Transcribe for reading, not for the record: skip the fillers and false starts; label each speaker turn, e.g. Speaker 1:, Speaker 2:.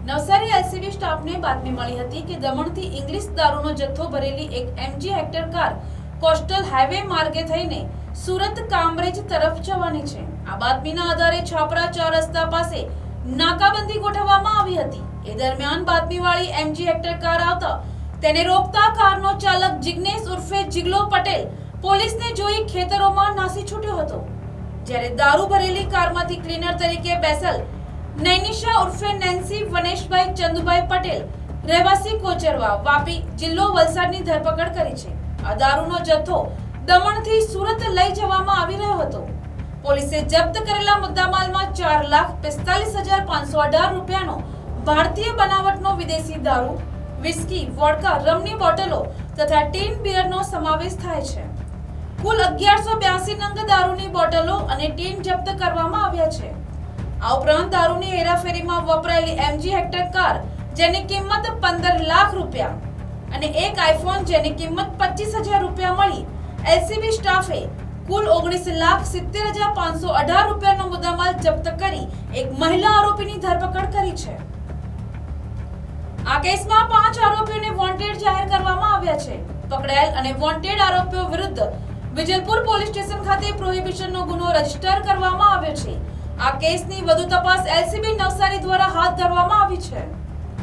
Speaker 1: Navsari LCB સ્ટાફને બાતમી મળી હતી કે દમણથી ઇંગ્લિશ દારૂનો જથ્થો ભરેલી એક MG hectare car coastal highway માર્ગે થઈને સુરત કામરેજ તરફ જવાની છે। આ બાતમીના આધારે છાપરા 4 રસ્તા પાસે નાકાબંધી ગોઠવવામાં આવી હતી। એ દરમિયાન બાતમીવાળી MG હેક્ટર કાર આવતા તેને રોકતા કારનો ચાલક જિગ્નેશ ઉર્ફે જીગલો પટેલ પોલીસને જોઈ ખેતરોમાં નાસી છૂટ્યો હતો। જ્યારે દારૂ ભરેલી કારમાંથી ક્લીનર તરીકે બેસલ નૈનિશા ઉર્ફે નેન્સી વનેશભાઈ ચંદુભાઈ પટેલ રહેવાસી કોચરવા વાપી જિલ્લો વલસાડની ધરપકડ કરી છે। આ દારૂનો જથ્થો દમણથી સુરત લઈ જવામાં આવી રહ્યો હતો। પોલીસે જપ્ત કરેલા મુદ્દામાલમાં 4,45,518 રૂપિયાનો ભારતીય બનાવટનો વિદેશી દારૂ, વિસ્કી, વોડકા, રમની બોટલો તથા ટીન બિયરનો સમાવેશ થાય છે। કુલ 1182 નંગ દારૂની બોટલો અને ટીન જપ્ત કરવામાં આવ્યા છે। આ ઉપરાંત દારૂની હેરાફેરીમાં વપરાયેલી MG હેક્ટર કાર જેની કિંમત 15 લાખ રૂપિયા અને એક આઈફોન જેની કિંમત 25,000 રૂપિયા મળી એલસીબી સ્ટાફે કુલ 19,70,518 રૂપિયાનો મુદ્દામાલ જપ્ત કરી એક મહિલા આરોપીની ધરપકડ કરી છે। આ કેસમાં 5 આરોપીઓને વોન્ટેડ જાહેર કરવામાં આવ્યા છે। પકડાયેલ અને વોન્ટેડ આરોપીઓ વિરુદ્ધ વિજલપુર પોલીસ સ્ટેશન ખાતે પ્રોહિબિશનનો ગુનો રજીસ્ટર કરવામાં આવ્યો છે। આ કેસની વધુ તપાસ એલસીબી નવસારી દ્વારા હાથ ધરવામાં આવી છે।